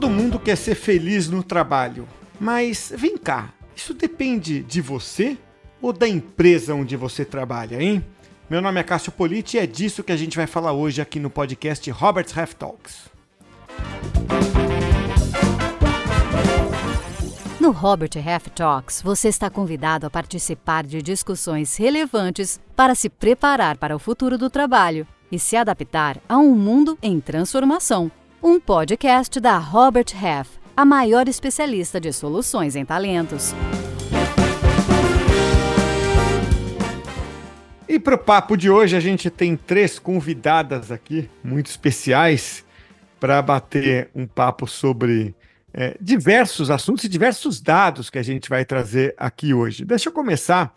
Todo mundo quer ser feliz no trabalho, mas vem cá, isso depende de você ou da empresa onde você trabalha, hein? Meu nome é Cássio Politi e é disso que a gente vai falar hoje aqui no podcast Robert's Half Talks. No Robert Half Talks, você está convidado a participar de discussões relevantes para se preparar para o futuro do trabalho e se adaptar a um mundo em transformação. Um podcast da Robert Half, a maior especialista de soluções em talentos. E para o papo de hoje, a gente tem 3 convidadas aqui, muito especiais, para bater um papo sobre diversos assuntos e diversos dados que a gente vai trazer aqui hoje. Deixa eu começar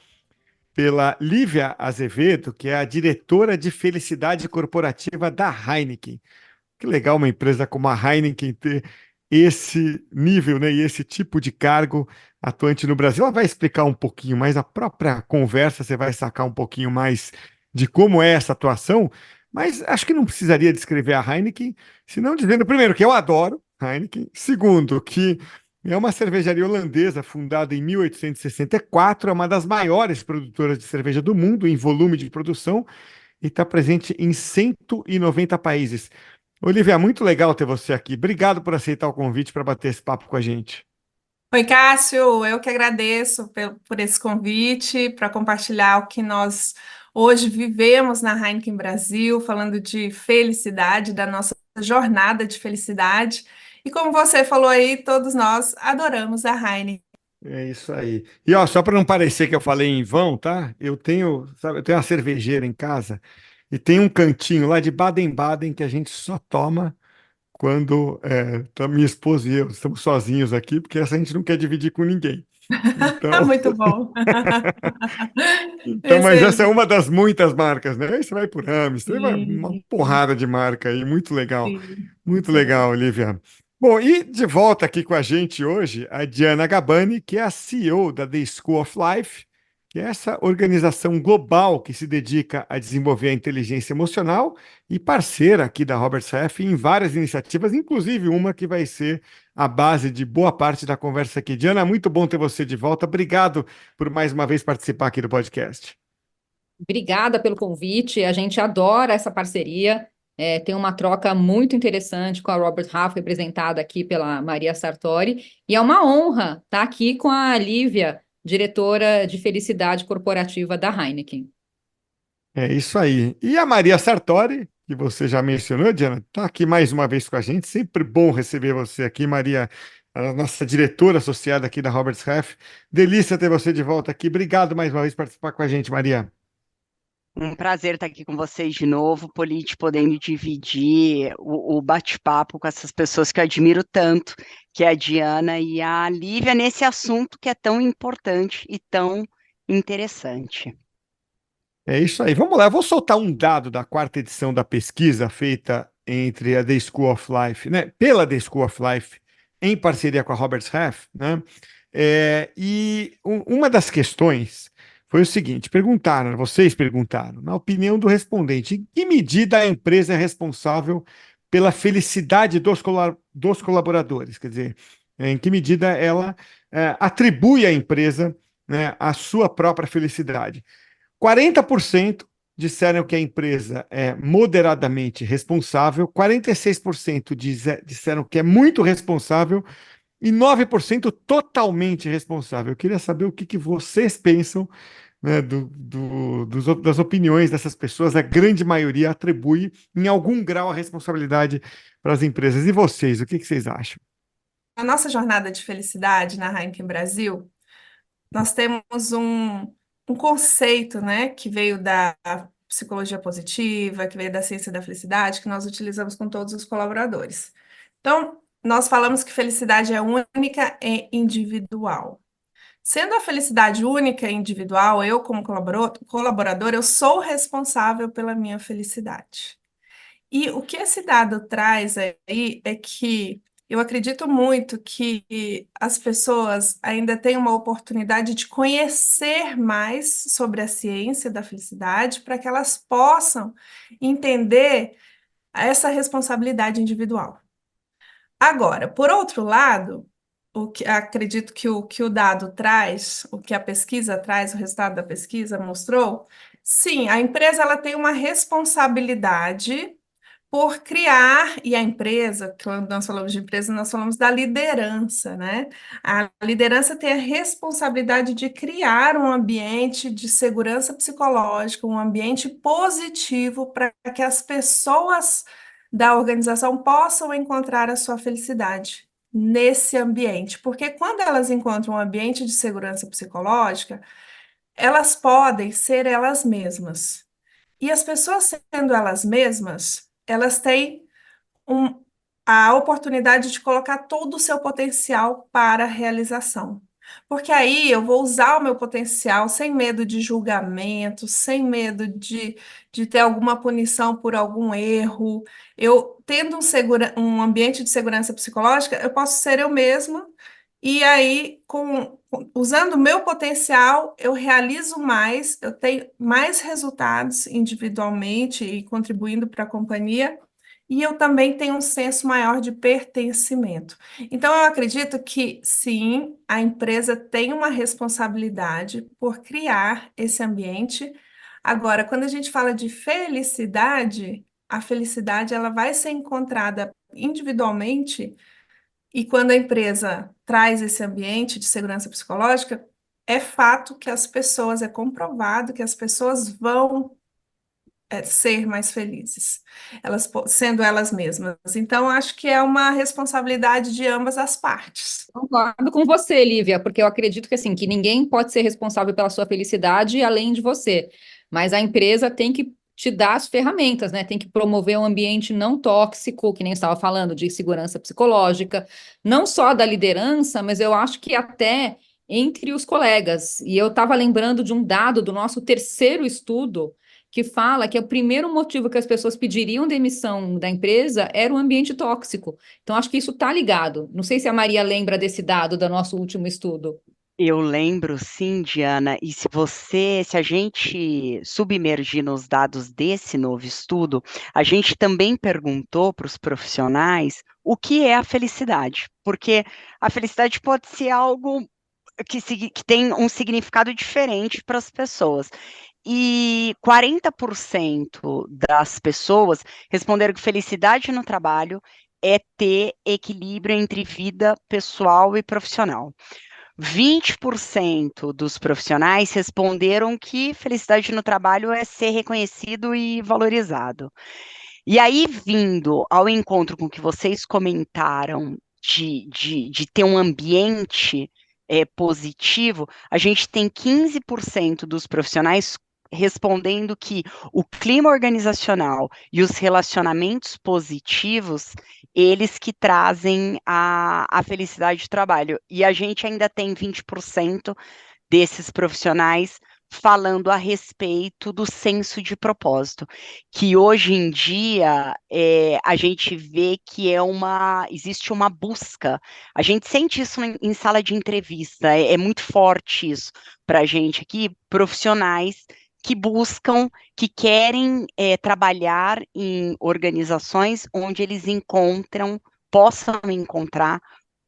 pela Lívia Azevedo, que é a diretora de felicidade corporativa da Heineken. Que legal uma empresa como a Heineken ter esse nível, né, e esse tipo de cargo atuante no Brasil. Ela vai explicar um pouquinho mais, a própria conversa você vai sacar um pouquinho mais de como é essa atuação, mas acho que não precisaria descrever a Heineken, senão dizendo, primeiro, que eu adoro Heineken, segundo, que é uma cervejaria holandesa fundada em 1864, é uma das maiores produtoras de cerveja do mundo em volume de produção e está presente em 190 países. Olivia, muito legal ter você aqui. Obrigado por aceitar o convite para bater esse papo com a gente. Oi, Cássio, eu que agradeço por esse convite, para compartilhar o que nós hoje vivemos na Heineken Brasil, falando de felicidade, da nossa jornada de felicidade. E como você falou aí, todos nós adoramos a Heineken. É isso aí. E ó, só para não parecer que eu falei em vão, tá? Eu tenho uma cervejeira em casa e tem um cantinho lá de Baden-Baden que a gente só toma quando tá minha esposa e eu estamos sozinhos aqui, porque essa a gente não quer dividir com ninguém. Então, Muito bom. mas essa é Excelente. uma das muitas marcas, né? Aí você vai por Amstel, vai uma Sim, porrada de marca aí, sim, muito legal, excelente. Olivia. Bom, e de volta aqui com a gente hoje, a Diana Gabani, que é a CEO da The School of Life, que é essa organização global que se dedica a desenvolver a inteligência emocional e parceira aqui da Robert's Half em várias iniciativas, inclusive uma que vai ser a base de boa parte da conversa aqui. Diana, muito bom ter você de volta. Obrigado por mais uma vez participar aqui do podcast. Obrigada pelo convite, a gente adora essa parceria, tem uma troca muito interessante com a Robert Half, representada aqui pela Maria Sartori, e é uma honra estar aqui com a Lívia, diretora de felicidade corporativa da Heineken. É isso aí. E a Maria Sartori, que você já mencionou, Diana, está aqui mais uma vez com a gente. Sempre bom receber você aqui, Maria, a nossa diretora associada aqui da Robert's Half. Delícia ter você de volta aqui. Obrigado mais uma vez por participar com a gente, Maria. Um prazer estar aqui com vocês de novo, Politi, podendo dividir o bate-papo com essas pessoas que eu admiro tanto, que é a Diana e a Lívia, nesse assunto que é tão importante e tão interessante. É isso aí. Vamos lá, eu vou soltar um dado da 4ª edição da pesquisa feita entre a The School of Life, né, pela The School of Life, em parceria com a Robert's Half, né? Uma das questões foi o seguinte: vocês perguntaram, na opinião do respondente, em que medida a empresa é responsável pela felicidade dos colaboradores? Quer dizer, em que medida ela atribui à empresa, né, a sua própria felicidade? 40% disseram que a empresa é moderadamente responsável, 46% disseram que é muito responsável e 9% totalmente responsável. Eu queria saber o que vocês pensam, né, das opiniões dessas pessoas. A grande maioria atribui em algum grau a responsabilidade para as empresas. E vocês, o que vocês acham? Na nossa jornada de felicidade na Heineken Brasil, nós temos um conceito, né, que veio da psicologia positiva, que veio da ciência da felicidade, que nós utilizamos com todos os colaboradores. Então, nós falamos que felicidade é única e individual. Sendo a felicidade única e individual, eu, como colaborador, eu sou responsável pela minha felicidade. E o que esse dado traz aí é que eu acredito muito que as pessoas ainda têm uma oportunidade de conhecer mais sobre a ciência da felicidade para que elas possam entender essa responsabilidade individual. Agora, por outro lado, acredito que o dado traz, o que a pesquisa traz, o resultado da pesquisa mostrou, sim, a empresa ela tem uma responsabilidade por criar, e a empresa, quando nós falamos de empresa, nós falamos da liderança, né? A liderança tem a responsabilidade de criar um ambiente de segurança psicológica, um ambiente positivo para que as pessoas da organização possam encontrar a sua felicidade nesse ambiente. Porque quando elas encontram um ambiente de segurança psicológica, elas podem ser elas mesmas. E as pessoas sendo elas mesmas, elas têm um- a oportunidade de colocar todo o seu potencial para a realização. Porque aí eu vou usar o meu potencial sem medo de julgamento, sem medo de ter alguma punição por algum erro. Eu, tendo um ambiente de segurança psicológica, eu posso ser eu mesma, e aí, usando o meu potencial, eu realizo mais, eu tenho mais resultados individualmente e contribuindo para a companhia. E eu também tenho um senso maior de pertencimento. Então, eu acredito que, sim, a empresa tem uma responsabilidade por criar esse ambiente. Agora, quando a gente fala de felicidade, a felicidade ela vai ser encontrada individualmente, e quando a empresa traz esse ambiente de segurança psicológica, é fato que as pessoas, é comprovado que as pessoas vão ser mais felizes, elas sendo elas mesmas. Então, acho que é uma responsabilidade de ambas as partes. Concordo com você, Lívia, porque eu acredito que assim, que ninguém pode ser responsável pela sua felicidade além de você. Mas a empresa tem que te dar as ferramentas, né? Tem que promover um ambiente não tóxico, que nem estava falando, de segurança psicológica, não só da liderança, mas eu acho que até entre os colegas. E eu estava lembrando de um dado do nosso terceiro estudo que fala que o primeiro motivo que as pessoas pediriam demissão da empresa era o ambiente tóxico. Então, acho que isso está ligado. Não sei se a Maria lembra desse dado do nosso último estudo. Eu lembro, sim, Diana, e se a gente submergir nos dados desse novo estudo, a gente também perguntou para os profissionais o que é a felicidade, porque a felicidade pode ser algo que tem um significado diferente para as pessoas. E 40% das pessoas responderam que felicidade no trabalho é ter equilíbrio entre vida pessoal e profissional. 20% dos profissionais responderam que felicidade no trabalho é ser reconhecido e valorizado. E aí, vindo ao encontro com o que vocês comentaram de ter um ambiente positivo, a gente tem 15% dos profissionais respondendo que o clima organizacional e os relacionamentos positivos, eles que trazem a felicidade de trabalho. E a gente ainda tem 20% desses profissionais falando a respeito do senso de propósito, que hoje em dia a gente vê que existe uma busca. A gente sente isso em sala de entrevista, é muito forte isso para a gente aqui, profissionais que buscam, que querem trabalhar em organizações onde eles possam encontrar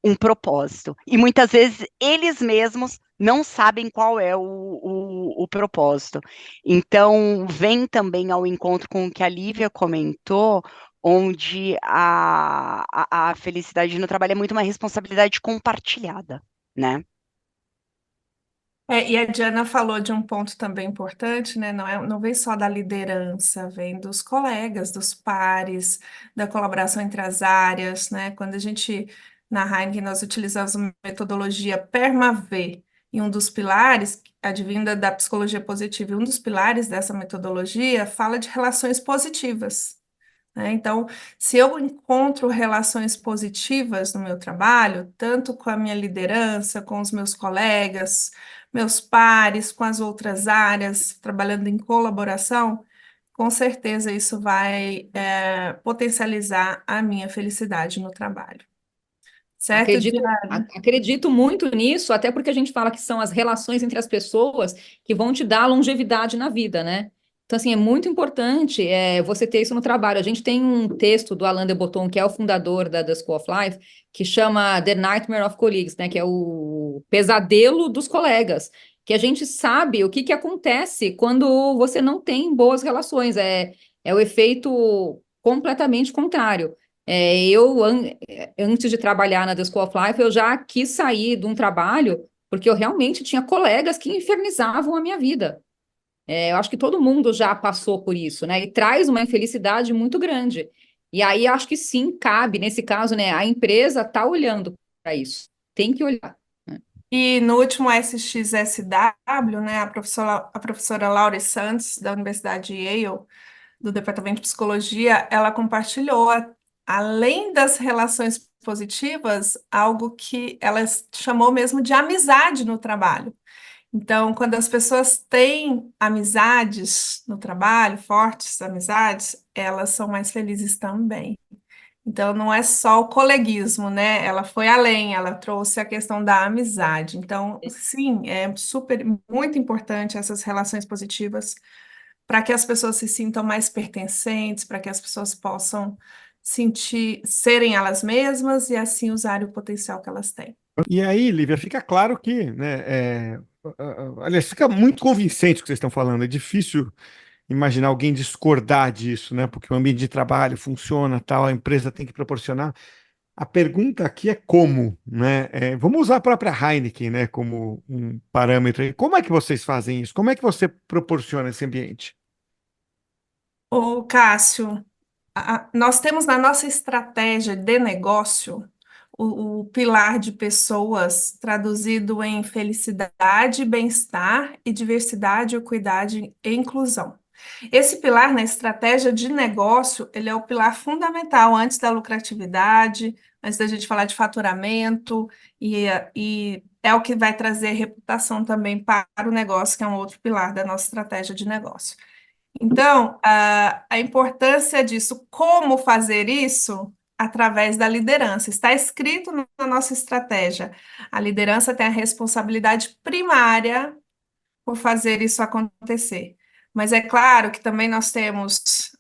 um propósito. E muitas vezes eles mesmos não sabem qual é o propósito. Então, vem também ao encontro com o que a Lívia comentou, onde a felicidade no trabalho é muito uma responsabilidade compartilhada, né? E a Diana falou de um ponto também importante, né? Não vem só da liderança, vem dos colegas, dos pares, da colaboração entre as áreas, né? Quando a gente, na Heineken, nós utilizamos a metodologia PERMA-V, e um dos pilares, advinda da psicologia positiva, e um dos pilares dessa metodologia fala de relações positivas, né? Então, se eu encontro relações positivas no meu trabalho, tanto com a minha liderança, com os meus colegas, meus pares, com as outras áreas, trabalhando em colaboração, com certeza isso vai, potencializar a minha felicidade no trabalho. Certo, Diana? Acredito muito nisso, até porque a gente fala que são as relações entre as pessoas que vão te dar longevidade na vida, né? Então, assim, é muito importante você ter isso no trabalho. A gente tem um texto do Alain de Botton, que é o fundador da The School of Life, que chama The Nightmare of Colleagues, né? Que é o pesadelo dos colegas. Que a gente sabe o que que acontece quando você não tem boas relações. É o efeito completamente contrário. Antes de trabalhar na The School of Life, eu já quis sair de um trabalho porque eu realmente tinha colegas que infernizavam a minha vida. Eu acho que todo mundo já passou por isso, né? E traz uma infelicidade muito grande. E aí acho que sim, cabe, nesse caso, né? A empresa está olhando para isso. Tem que olhar, né? E no último SXSW, né, a professora Laurie Santos, da Universidade de Yale, do Departamento de Psicologia, ela compartilhou, além das relações positivas, algo que ela chamou mesmo de amizade no trabalho. Então, quando as pessoas têm amizades no trabalho, fortes amizades, elas são mais felizes também. Então, não é só o coleguismo, né? Ela foi além, ela trouxe a questão da amizade. Então, sim, é super, muito importante essas relações positivas para que as pessoas se sintam mais pertencentes, para que as pessoas possam serem elas mesmas e assim usarem o potencial que elas têm. E aí, Lívia, fica claro que, né, aliás, fica muito convincente o que vocês estão falando. É difícil imaginar alguém discordar disso, né? Porque o ambiente de trabalho funciona, tal, a empresa tem que proporcionar. A pergunta aqui é como, né? Vamos usar a própria Heineken, né, como um parâmetro aí. Como é que vocês fazem isso? Como é que você proporciona esse ambiente? Ô, Cássio, nós temos na nossa estratégia de negócio o pilar de pessoas traduzido em felicidade, bem-estar e diversidade, equidade e inclusão. Esse pilar na estratégia de negócio, ele é o pilar fundamental antes da lucratividade, antes da gente falar de faturamento, e é o que vai trazer reputação também para o negócio, que é um outro pilar da nossa estratégia de negócio. Então, a importância disso, como fazer isso? Através da liderança. Está escrito na nossa estratégia. A liderança tem a responsabilidade primária por fazer isso acontecer. Mas é claro que também nós temos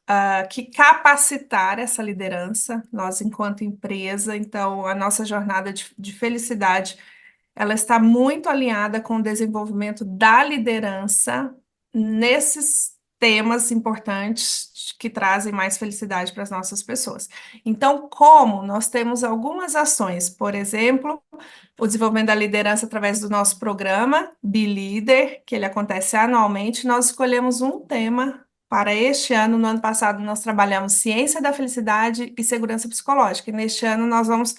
que capacitar essa liderança, nós enquanto empresa. Então, a nossa jornada de felicidade, ela está muito alinhada com o desenvolvimento da liderança nesses temas importantes que trazem mais felicidade para as nossas pessoas. Então, como nós temos algumas ações, por exemplo, o desenvolvimento da liderança através do nosso programa Be Leader, que ele acontece anualmente, nós escolhemos um tema para este ano. No ano passado, nós trabalhamos ciência da felicidade e segurança psicológica, e neste ano nós vamos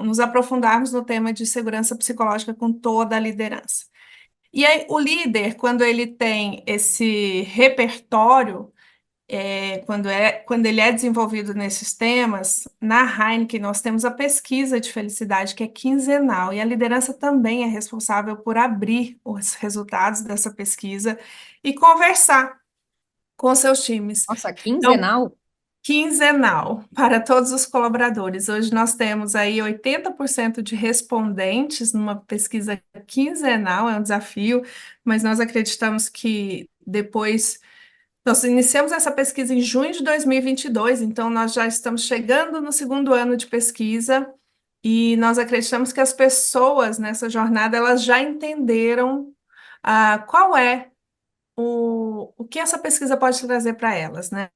nos aprofundarmos no tema de segurança psicológica com toda a liderança. E aí, o líder, quando ele tem esse repertório, quando ele é desenvolvido nesses temas, na Heineken nós temos a pesquisa de felicidade, que é quinzenal, e a liderança também é responsável por abrir os resultados dessa pesquisa e conversar com seus times. Nossa, Então, quinzenal? quinzenal para todos os colaboradores. Hoje nós temos aí 80% de respondentes numa pesquisa quinzenal, é um desafio, mas nós acreditamos que depois nós iniciamos essa pesquisa em junho de 2022, então nós já estamos chegando no segundo ano de pesquisa e nós acreditamos que as pessoas nessa jornada elas já entenderam qual é o que essa pesquisa pode trazer para elas, né?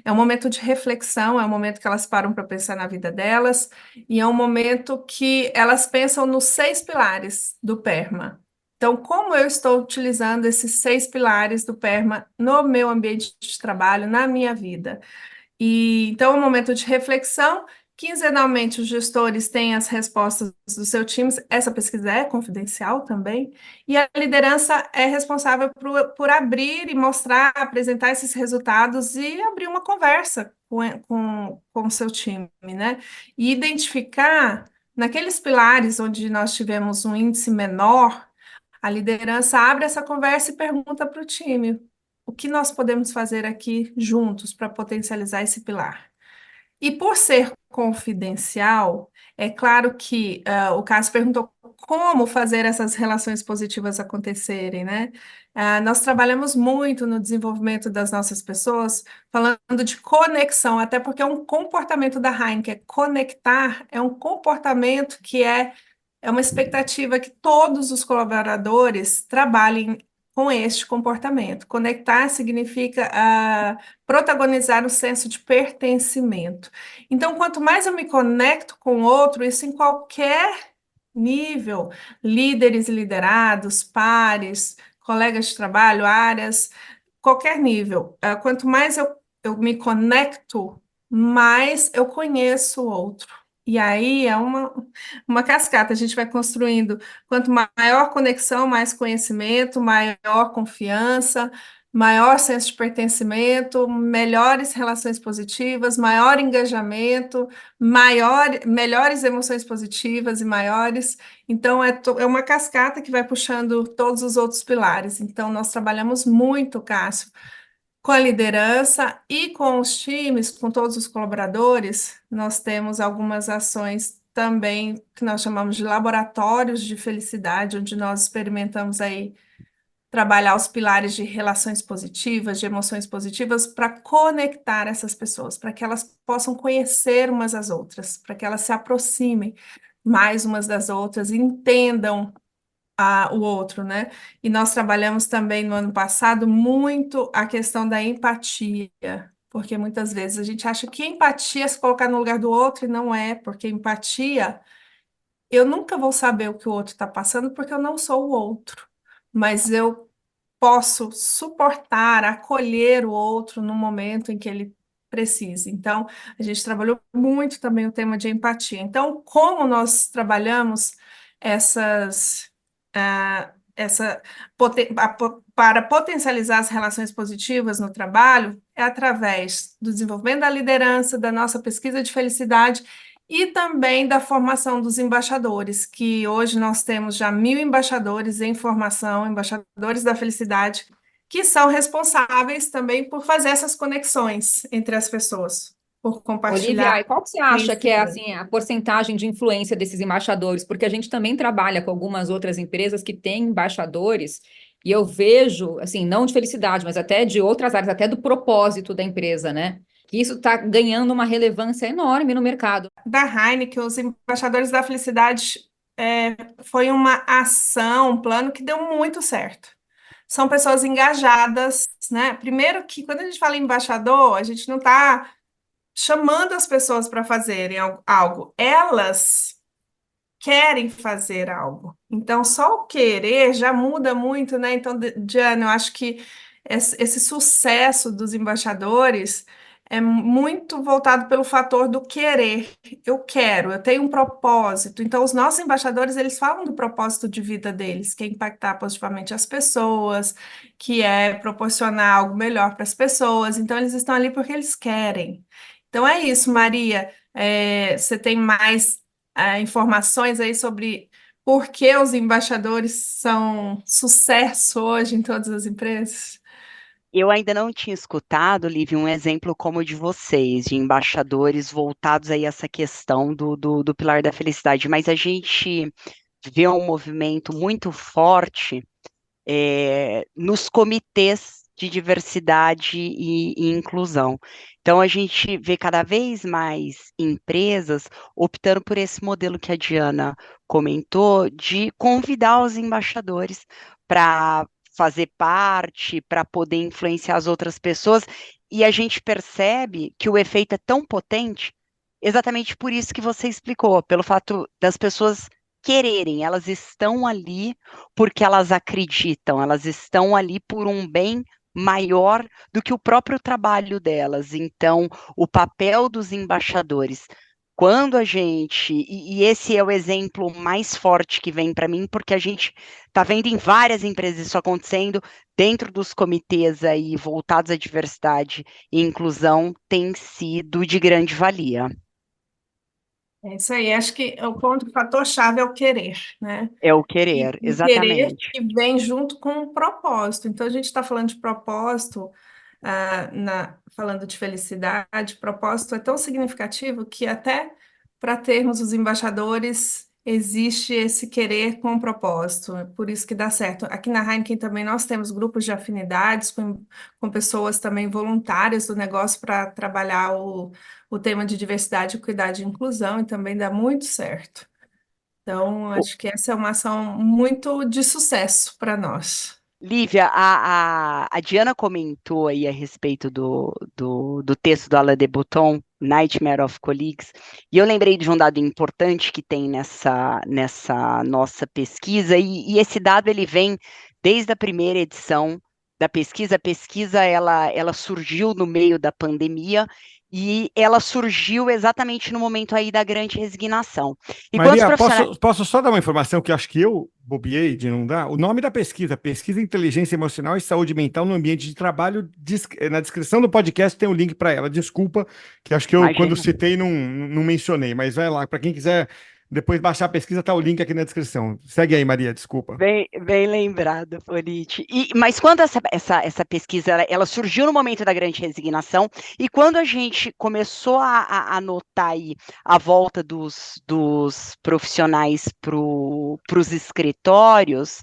É um momento de reflexão, é um momento que elas param para pensar na vida delas, e é um momento que elas pensam nos 6 pilares do PERMA. Então, como eu estou utilizando esses 6 pilares do PERMA no meu ambiente de trabalho, na minha vida? E então é um momento de reflexão. Quinzenalmente, os gestores têm as respostas dos seus times. Essa pesquisa é confidencial também. E a liderança é responsável por abrir e mostrar, apresentar esses resultados e abrir uma conversa com o seu time, né? E identificar naqueles pilares onde nós tivemos um índice menor, a liderança abre essa conversa e pergunta para o time: o que nós podemos fazer aqui juntos para potencializar esse pilar? E por ser confidencial, é claro que o Cássio perguntou como fazer essas relações positivas acontecerem, né? Nós trabalhamos muito no desenvolvimento das nossas pessoas, falando de conexão, até porque é um comportamento da Heineken. Conectar é um comportamento que é uma expectativa que todos os colaboradores trabalhem com este comportamento. Conectar significa protagonizar o senso de pertencimento. Então, quanto mais eu me conecto com o outro, isso em qualquer nível, líderes e liderados, pares, colegas de trabalho, áreas, qualquer nível. Quanto mais eu me conecto, mais eu conheço o outro. E aí é uma cascata, a gente vai construindo. Quanto maior conexão, mais conhecimento, maior confiança, maior senso de pertencimento, melhores relações positivas, maior engajamento, melhores emoções positivas e maiores. Então, é uma cascata que vai puxando todos os outros pilares. Então, nós trabalhamos muito, Cássio, com a liderança e com os times, com todos os colaboradores. Nós temos algumas ações também que nós chamamos de laboratórios de felicidade, onde nós experimentamos aí trabalhar os pilares de relações positivas, de emoções positivas, para conectar essas pessoas, para que elas possam conhecer umas às outras, para que elas se aproximem mais umas das outras, entendam o outro, né? E nós trabalhamos também no ano passado muito a questão da empatia, porque muitas vezes a gente acha que empatia é se colocar no lugar do outro e não é, porque empatia, eu nunca vou saber o que o outro está passando porque eu não sou o outro, mas eu posso suportar, acolher o outro no momento em que ele precisa. Então, a gente trabalhou muito também o tema de empatia. Então, como nós trabalhamos essas, essa para potencializar as relações positivas no trabalho, é através do desenvolvimento da liderança, da nossa pesquisa de felicidade e também da formação dos embaixadores, que hoje nós temos já 1.000 embaixadores em formação, embaixadores da felicidade, que são responsáveis também por fazer essas conexões entre as pessoas, por Olivia, compartilhar e qual que você acha que é conhecimento. assim a porcentagem de influência desses embaixadores? Porque a gente também trabalha com algumas outras empresas que têm embaixadores, e eu vejo, assim, não de felicidade, mas até de outras áreas, até do propósito da empresa, né? Que isso está ganhando uma relevância enorme no mercado. Da Heineken, os embaixadores da felicidade, foi uma ação, um plano que deu muito certo. São pessoas engajadas, né? Primeiro que quando a gente fala em embaixador, a gente não está chamando as pessoas para fazerem algo, elas querem fazer algo. Então, só o querer já muda muito, né? Então, Diana, eu acho que esse sucesso dos embaixadores é muito voltado pelo fator do querer. Eu quero, eu tenho um propósito. Então, os nossos embaixadores, eles falam do propósito de vida deles, que é impactar positivamente as pessoas, que é proporcionar algo melhor para as pessoas. Então, eles estão ali porque eles querem. Então, é isso, Maria. Você tem mais informações aí sobre por que os embaixadores são sucesso hoje em todas as empresas? Eu ainda não tinha escutado, Lívia, um exemplo como o de vocês, de embaixadores voltados aí a essa questão do pilar da felicidade, mas a gente vê um movimento muito forte nos comitês de diversidade e inclusão. Então, a gente vê cada vez mais empresas optando por esse modelo que a Diana comentou, de convidar os embaixadores para fazer parte, para poder influenciar as outras pessoas, e a gente percebe que o efeito é tão potente, exatamente por isso que você explicou, pelo fato das pessoas quererem, elas estão ali porque elas acreditam, elas estão ali por um bem maior do que o próprio trabalho delas. Então, o papel dos embaixadores, quando a gente, e esse é o exemplo mais forte que vem para mim, porque a gente está vendo em várias empresas isso acontecendo, dentro dos comitês aí voltados à diversidade e inclusão, tem sido de grande valia. É isso aí, acho que o fator-chave é o querer, né? É o E querer, o querer exatamente. que vem junto com o propósito. Então, a gente está falando de propósito, falando de felicidade, propósito é tão significativo que até para termos os embaixadores existe esse querer com propósito. É por isso que dá certo. Aqui na Heineken também nós temos grupos de afinidades com pessoas também voluntárias do negócio para trabalhar o tema de diversidade, equidade e inclusão, e também dá muito certo. Então, acho que essa é uma ação muito de sucesso para nós. Lívia, a Diana comentou aí a respeito do texto do Alain de Botton, Nightmare of Colleagues, e eu lembrei de um dado importante que tem nessa nossa pesquisa, e esse dado ele vem desde a primeira edição da pesquisa. A pesquisa ela surgiu no meio da pandemia, e ela surgiu exatamente no momento aí da grande resignação. E quantos Maria, profissionais... posso só dar uma informação que eu acho que eu bobiei de não dar? O nome da pesquisa, Pesquisa em Inteligência Emocional e Saúde Mental no Ambiente de Trabalho, na descrição do podcast tem um link para ela. Desculpa, que acho que eu, quando Imagina. citei, não mencionei, mas vai lá, para quem quiser depois baixar a pesquisa, tá o link aqui na descrição. Segue aí, Maria, desculpa. Bem lembrado, Politi. Mas quando essa pesquisa ela surgiu no momento da grande resignação, e quando a gente começou a notar aí a volta dos profissionais para os escritórios,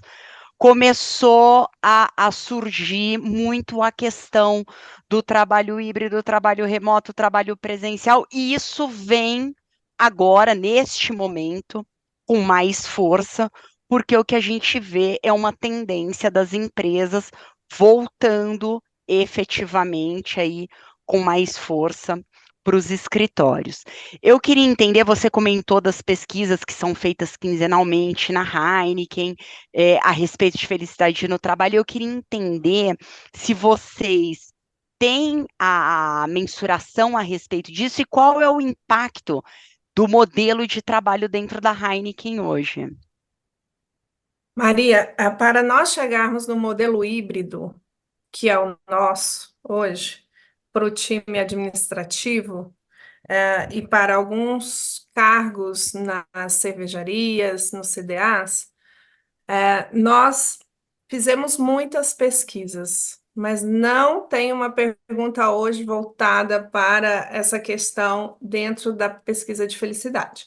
começou a surgir muito a questão do trabalho híbrido, trabalho remoto, trabalho presencial, e isso vem agora, neste momento, com mais força, porque o que a gente vê é uma tendência das empresas voltando efetivamente aí com mais força para os escritórios. Eu queria entender, você comentou das pesquisas que são feitas quinzenalmente na Heineken, a respeito de felicidade no trabalho. Eu queria entender se vocês têm a mensuração a respeito disso e qual é o impacto do modelo de trabalho dentro da Heineken hoje. Maria, para nós chegarmos no modelo híbrido, que é o nosso hoje, para o time administrativo, e para alguns cargos nas cervejarias, nos CDAs, nós fizemos muitas pesquisas, mas não tem uma pergunta hoje voltada para essa questão dentro da pesquisa de felicidade.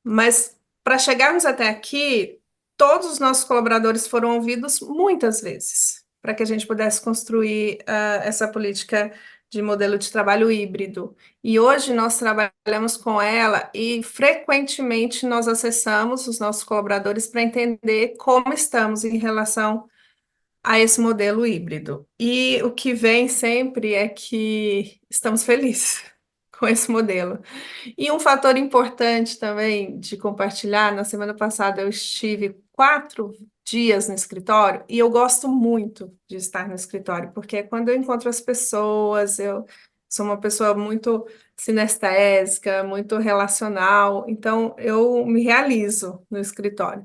Mas para chegarmos até aqui, todos os nossos colaboradores foram ouvidos muitas vezes, para que a gente pudesse construir essa política de modelo de trabalho híbrido. E hoje nós trabalhamos com ela e frequentemente nós acessamos os nossos colaboradores para entender como estamos em relação a esse modelo híbrido. E o que vem sempre é que estamos felizes com esse modelo. E um fator importante também de compartilhar, na semana passada eu estive 4 dias no escritório e eu gosto muito de estar no escritório, porque é quando eu encontro as pessoas, eu sou uma pessoa muito sinestésica, muito relacional, então eu me realizo no escritório.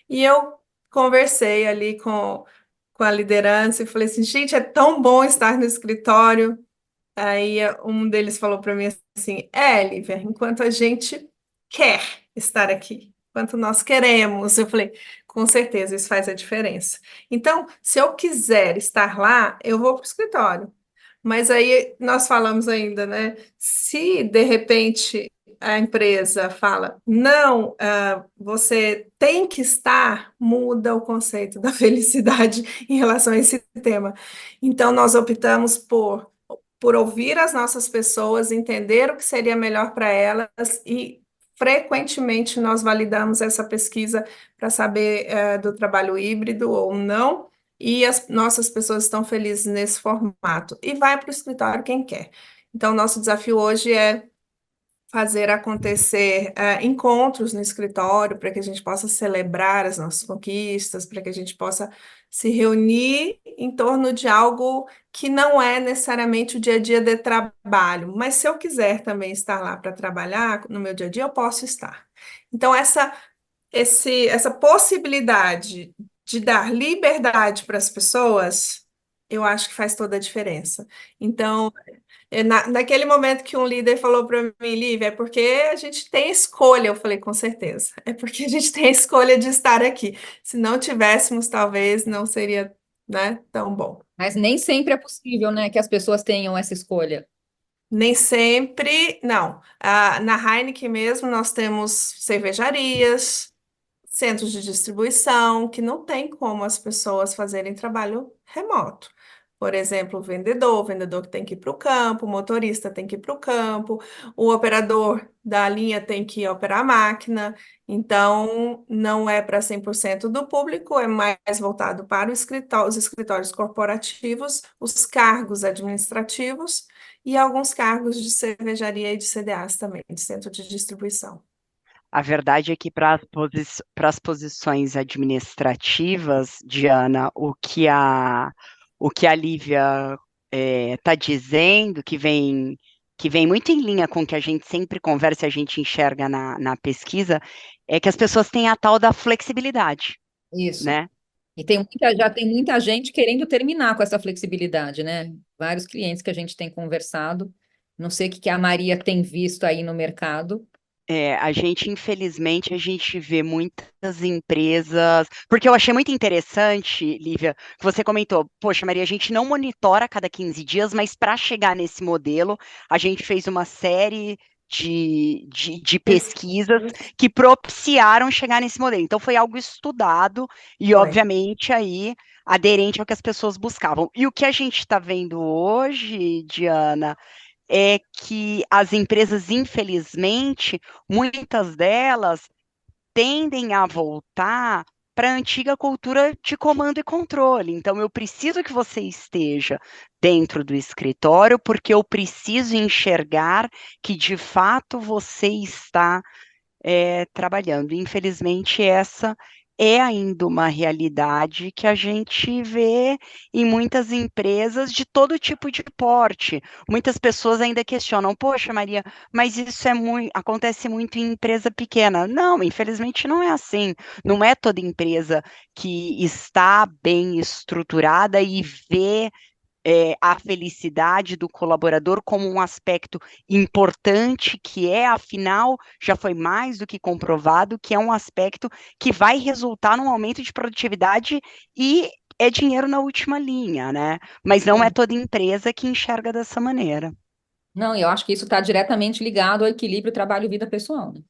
E eu conversei ali com a liderança e falei assim, gente, é tão bom estar no escritório. Aí um deles falou para mim assim, Lívia, enquanto a gente quer estar aqui, enquanto nós queremos, eu falei, com certeza isso faz a diferença. Então, se eu quiser estar lá, eu vou para o escritório. Mas aí nós falamos ainda, né? Se de repente a empresa fala, não, você tem que estar, muda o conceito da felicidade em relação a esse tema. Então, nós optamos por ouvir as nossas pessoas, entender o que seria melhor para elas e frequentemente nós validamos essa pesquisa para saber do trabalho híbrido ou não, e as nossas pessoas estão felizes nesse formato. E vai para o escritório quem quer. Então, nosso desafio hoje é fazer acontecer encontros no escritório para que a gente possa celebrar as nossas conquistas, para que a gente possa se reunir em torno de algo que não é necessariamente o dia a dia de trabalho, mas se eu quiser também estar lá para trabalhar no meu dia a dia, eu posso estar. Então, essa possibilidade de dar liberdade para as pessoas, eu acho que faz toda a diferença. Então, naquele momento que um líder falou para mim, Lívia, é porque a gente tem escolha. Eu falei, com certeza. É porque a gente tem a escolha de estar aqui. Se não tivéssemos, talvez não seria né, tão bom. Mas nem sempre é possível, né, que as pessoas tenham essa escolha. Nem sempre, não. Na Heineken mesmo, nós temos cervejarias, centros de distribuição, que não tem como as pessoas fazerem trabalho remoto. Por exemplo, o vendedor que tem que ir para o campo, o motorista tem que ir para o campo, o operador da linha tem que operar a máquina. Então, não é para 100% do público, é mais voltado para os escritórios corporativos, os cargos administrativos e alguns cargos de cervejaria e de CDAs também, de centro de distribuição. A verdade é que para as posições administrativas, Diana, o que a Lívia está dizendo, que vem muito em linha com o que a gente sempre conversa e a gente enxerga na pesquisa, é que as pessoas têm a tal da flexibilidade, Isso. né? E já tem muita gente querendo terminar com essa flexibilidade, né? Vários clientes que a gente tem conversado. Não sei o que que a Maria tem visto aí no mercado. A gente, infelizmente, a gente vê muitas empresas. Porque eu achei muito interessante, Lívia, que você comentou, poxa, Maria, a gente não monitora a cada 15 dias, mas para chegar nesse modelo, a gente fez uma série de pesquisas que propiciaram chegar nesse modelo. Então, foi algo estudado e, Foi. obviamente, aí aderente ao que as pessoas buscavam. E o que a gente está vendo hoje, Diana, é que as empresas, infelizmente, muitas delas tendem a voltar para a antiga cultura de comando e controle. Então, eu preciso que você esteja dentro do escritório, porque eu preciso enxergar que de fato você está trabalhando. Infelizmente, essa é ainda uma realidade que a gente vê em muitas empresas de todo tipo de porte. Muitas pessoas ainda questionam, poxa, Maria, mas isso acontece muito em empresa pequena. Não, infelizmente não é assim. Não é toda empresa que está bem estruturada e vê a felicidade do colaborador como um aspecto importante, que afinal, já foi mais do que comprovado, que é um aspecto que vai resultar num aumento de produtividade e é dinheiro na última linha, né? Mas não é Sim. toda empresa que enxerga dessa maneira. Não, eu acho que isso está diretamente ligado ao equilíbrio trabalho-vida pessoal, né?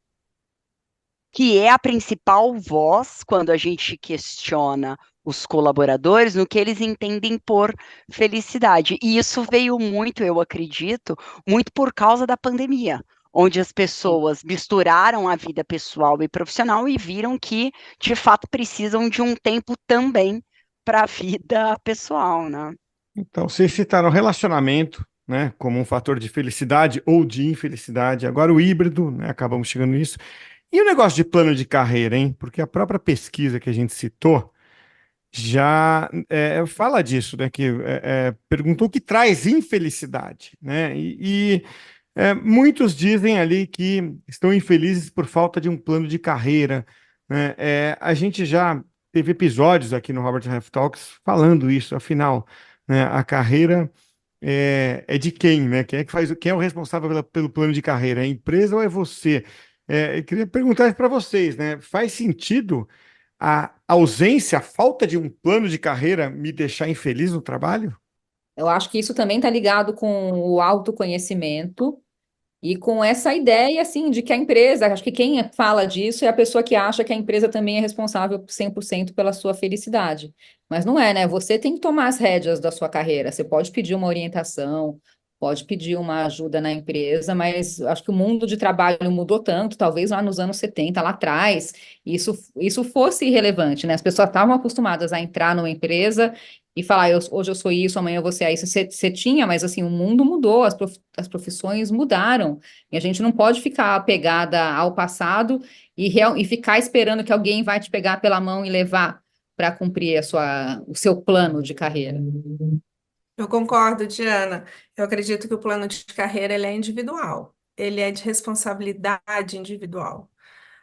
Que é a principal voz quando a gente questiona os colaboradores no que eles entendem por felicidade. E isso veio muito, eu acredito, muito por causa da pandemia, onde as Sim. pessoas misturaram a vida pessoal e profissional e viram que, de fato, precisam de um tempo também para a vida pessoal, né? Então, vocês citaram relacionamento, né, como um fator de felicidade ou de infelicidade. Agora o híbrido, né, acabamos chegando nisso. E o negócio de plano de carreira, hein? Porque a própria pesquisa que a gente citou já fala disso, né? Que perguntou o que traz infelicidade, né? Muitos dizem ali que estão infelizes por falta de um plano de carreira, né? A gente já teve episódios aqui no Robert Half Talks falando isso, afinal, né? A carreira é de quem, né? Quem é que faz, quem é o responsável pelo plano de carreira? É a empresa ou é você? Eu queria perguntar isso para vocês, né? Faz sentido a ausência, a falta de um plano de carreira me deixar infeliz no trabalho? Eu acho que isso também está ligado com o autoconhecimento e com essa ideia, assim, de que a empresa, acho que quem fala disso é a pessoa que acha que a empresa também é responsável 100% pela sua felicidade. Mas não é, né? Você tem que tomar as rédeas da sua carreira. Você pode pedir uma orientação, pode pedir uma ajuda na empresa, mas acho que o mundo de trabalho mudou tanto, talvez lá nos anos 70, lá atrás, isso fosse irrelevante, né? As pessoas estavam acostumadas a entrar numa empresa e falar, hoje eu sou isso, amanhã eu vou ser isso. Você tinha, mas assim, o mundo mudou, as profissões mudaram. E a gente não pode ficar apegada ao passado e ficar esperando que alguém vai te pegar pela mão e levar para cumprir o seu plano de carreira. Eu concordo, Diana. Eu acredito que o plano de carreira ele é individual. Ele é de responsabilidade individual.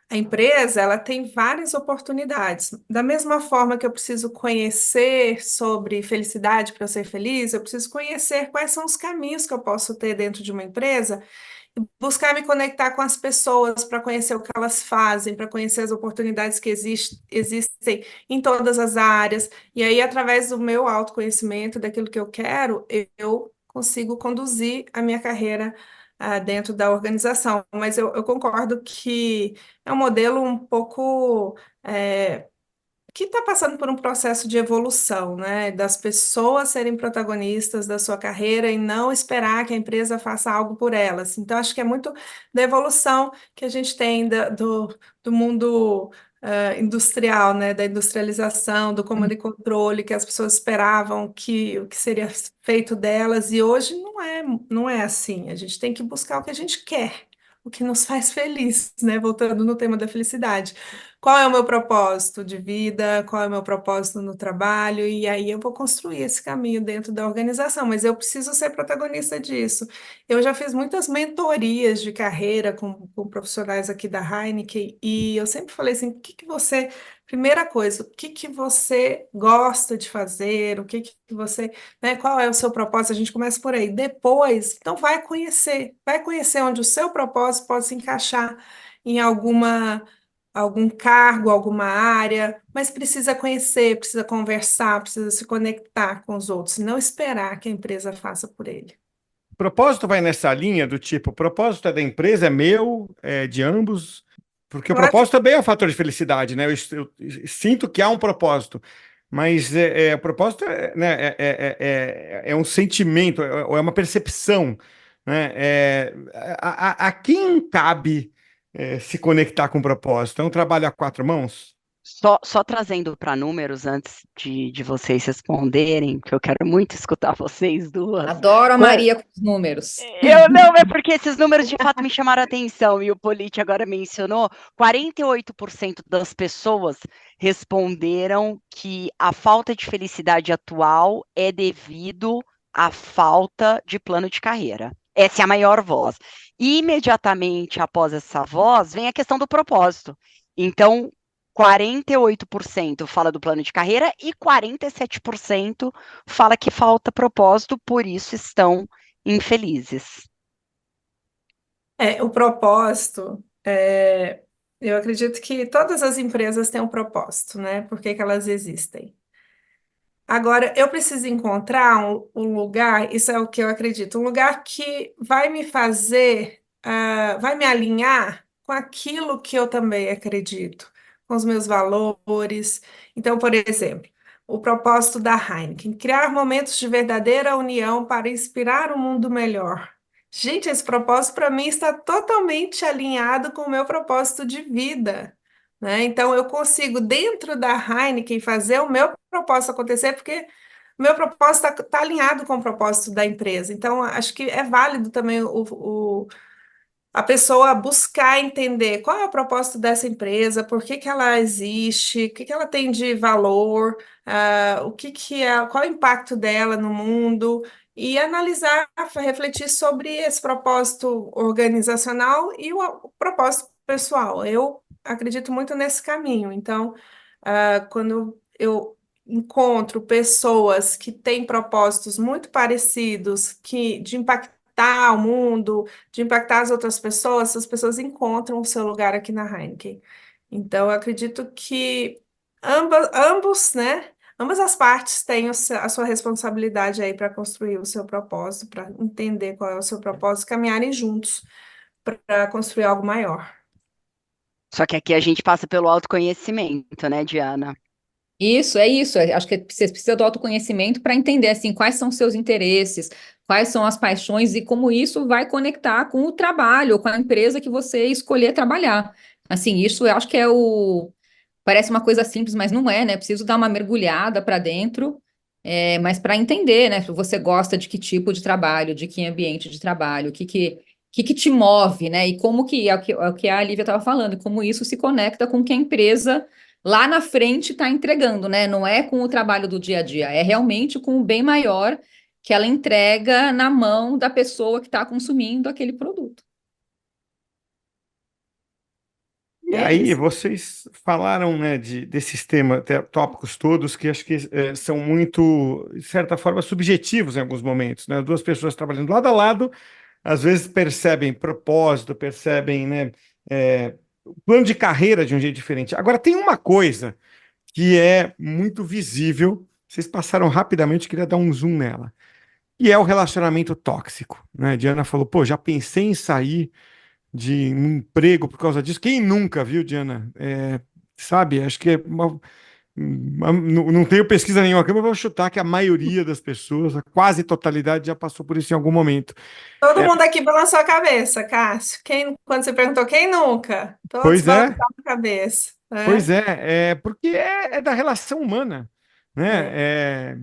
A empresa, ela tem várias oportunidades. Da mesma forma que eu preciso conhecer sobre felicidade para eu ser feliz, eu preciso conhecer quais são os caminhos que eu posso ter dentro de uma empresa buscar me conectar com as pessoas para conhecer o que elas fazem, para conhecer as oportunidades que existem em todas as áreas. E aí, através do meu autoconhecimento, daquilo que eu quero, eu consigo conduzir a minha carreira dentro da organização. Mas eu concordo que é um modelo um pouco. Que está passando por um processo de evolução, né? Das pessoas serem protagonistas da sua carreira e não esperar que a empresa faça algo por elas. Então, acho que é muito da evolução que a gente tem do mundo industrial, né? Da industrialização, do comando e controle, que as pessoas esperavam que o que seria feito delas, e hoje não é assim. A gente tem que buscar o que a gente quer. O que nos faz feliz, né? Voltando no tema da felicidade. Qual é o meu propósito de vida? Qual é o meu propósito no trabalho? E aí eu vou construir esse caminho dentro da organização, mas eu preciso ser protagonista disso. Eu já fiz muitas mentorias de carreira com profissionais aqui da Heineken e eu sempre falei assim, primeira coisa, o que que você gosta de fazer? O que que você, né, qual é o seu propósito? A gente começa por aí. Depois, então vai conhecer onde o seu propósito pode se encaixar em algum cargo, alguma área, mas precisa conhecer, precisa conversar, precisa se conectar com os outros, e não esperar que a empresa faça por ele. O propósito vai nessa linha do tipo, o propósito é da empresa, é meu, é de ambos, porque o Eu acho propósito também é um fator de felicidade, né? Eu sinto que há um propósito, mas o propósito né, é um sentimento, ou é uma percepção, né? A quem cabe se conectar com o propósito? É um trabalho a quatro mãos? Só trazendo para números antes de vocês responderem, que eu quero muito escutar vocês duas. Adoro a Maria com os números. Eu não, é porque esses números de fato me chamaram a atenção, e o Politi agora mencionou, 48% das pessoas responderam que a falta de felicidade atual é devido à falta de plano de carreira. Essa é a maior voz. E imediatamente após essa voz, vem a questão do propósito. Então, 48% fala do plano de carreira e 47% fala que falta propósito, por isso estão infelizes. o propósito. Eu acredito que todas as empresas têm um propósito, né? Por que que elas existem? Agora, eu preciso encontrar um lugar, isso é o que eu acredito, um lugar que vai me fazer, vai me alinhar com aquilo que eu também acredito, com os meus valores. Então, por exemplo, o propósito da Heineken, criar momentos de verdadeira união para inspirar um mundo melhor. Gente, esse propósito para mim está totalmente alinhado com o meu propósito de vida, né? Então, eu consigo, dentro da Heineken, fazer o meu propósito acontecer, porque o meu propósito está alinhado com o propósito da empresa. Então, acho que é válido também a pessoa buscar entender qual é o propósito dessa empresa, por que que ela existe, o que que ela tem de valor, o que que é, qual é o impacto dela no mundo, e analisar, refletir sobre esse propósito organizacional e o propósito pessoal. Eu acredito muito nesse caminho. Então, quando eu encontro pessoas que têm propósitos muito parecidos, que de impactar o mundo, de impactar as outras pessoas, essas pessoas encontram o seu lugar aqui na Heineken. Então, eu acredito que ambos, né? Ambas as partes têm a sua responsabilidade aí para construir o seu propósito, para entender qual é o seu propósito, e caminharem juntos para construir algo maior. Só que aqui a gente passa pelo autoconhecimento, né, Diana? Isso, é isso. Acho que você precisa do autoconhecimento para entender assim quais são os seus interesses, quais são as paixões e como isso vai conectar com o trabalho, com a empresa que você escolher trabalhar. Assim, isso eu acho que parece uma coisa simples, mas não é, né? Preciso dar uma mergulhada para dentro, mas para entender, né? Se você gosta de que tipo de trabalho, de que ambiente de trabalho, o que te move, né? E como que é o que a Lívia estava falando, e como isso se conecta com o que a empresa lá na frente está entregando, né? Não é com o trabalho do dia a dia, é realmente com o bem maior que ela entrega na mão da pessoa que está consumindo aquele produto. E É aí, isso. vocês falaram, né, desses temas, tópicos todos que acho que são muito, de certa forma, subjetivos em alguns momentos, né? Duas pessoas trabalhando lado a lado, às vezes percebem propósito, percebem, né, o plano de carreira de um jeito diferente. Agora, tem uma coisa que é muito visível, vocês passaram rapidamente, queria dar um zoom nela, e é o relacionamento tóxico, né? Diana falou, pô, já pensei em sair de um emprego por causa disso. Quem nunca, viu, Diana? Sabe, acho que não tenho pesquisa nenhuma aqui, mas vou chutar que a maioria das pessoas, a quase totalidade, já passou por isso em algum momento. Todo É, mundo aqui balançou a cabeça, Cássio. Quando você perguntou quem nunca? Todos pois é, balançaram a cabeça, pois né? é, porque é da relação humana, né? É.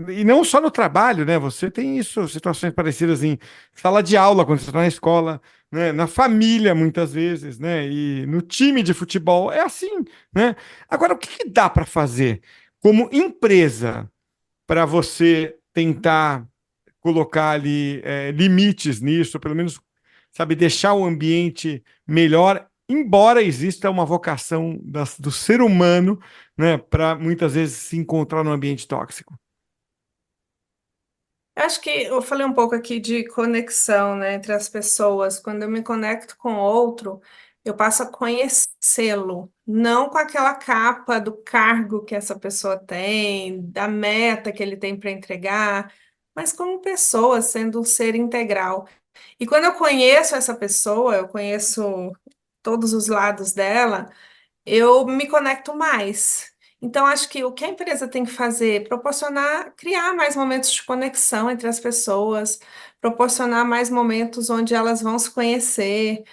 E não só no trabalho, né? Você tem isso, situações parecidas em sala de aula, quando você está na escola, né? Na família, muitas vezes, né? E no time de futebol, é assim, né? Agora, o que que dá para fazer como empresa para você tentar colocar ali limites nisso, pelo menos, sabe, deixar o ambiente melhor, embora exista uma vocação do ser humano, né, para muitas vezes se encontrar num ambiente tóxico. Eu acho que eu falei um pouco aqui de conexão, né, entre as pessoas. Quando eu me conecto com outro, eu passo a conhecê-lo, não com aquela capa do cargo que essa pessoa tem, da meta que ele tem para entregar, mas como pessoa, sendo um ser integral. E quando eu conheço essa pessoa, eu conheço todos os lados dela, eu me conecto mais. Então, acho que o que a empresa tem que fazer é proporcionar, criar mais momentos de conexão entre as pessoas, proporcionar mais momentos onde elas vão se conhecer,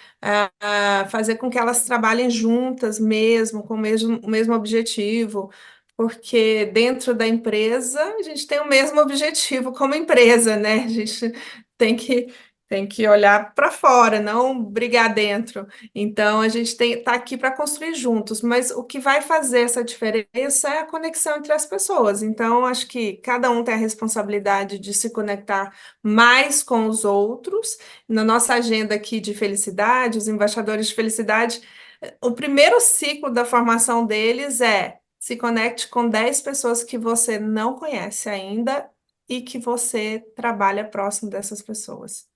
fazer com que elas trabalhem juntas mesmo, com o mesmo objetivo, porque dentro da empresa a gente tem o mesmo objetivo como empresa, né? A gente tem que, tem que olhar para fora, não brigar dentro. Então, a gente está aqui para construir juntos, mas o que vai fazer essa diferença é a conexão entre as pessoas. Então, acho que cada um tem a responsabilidade de se conectar mais com os outros. Na nossa agenda aqui de felicidade, os embaixadores de felicidade, o primeiro ciclo da formação deles é se conecte com 10 pessoas que você não conhece ainda e que você trabalha próximo dessas pessoas.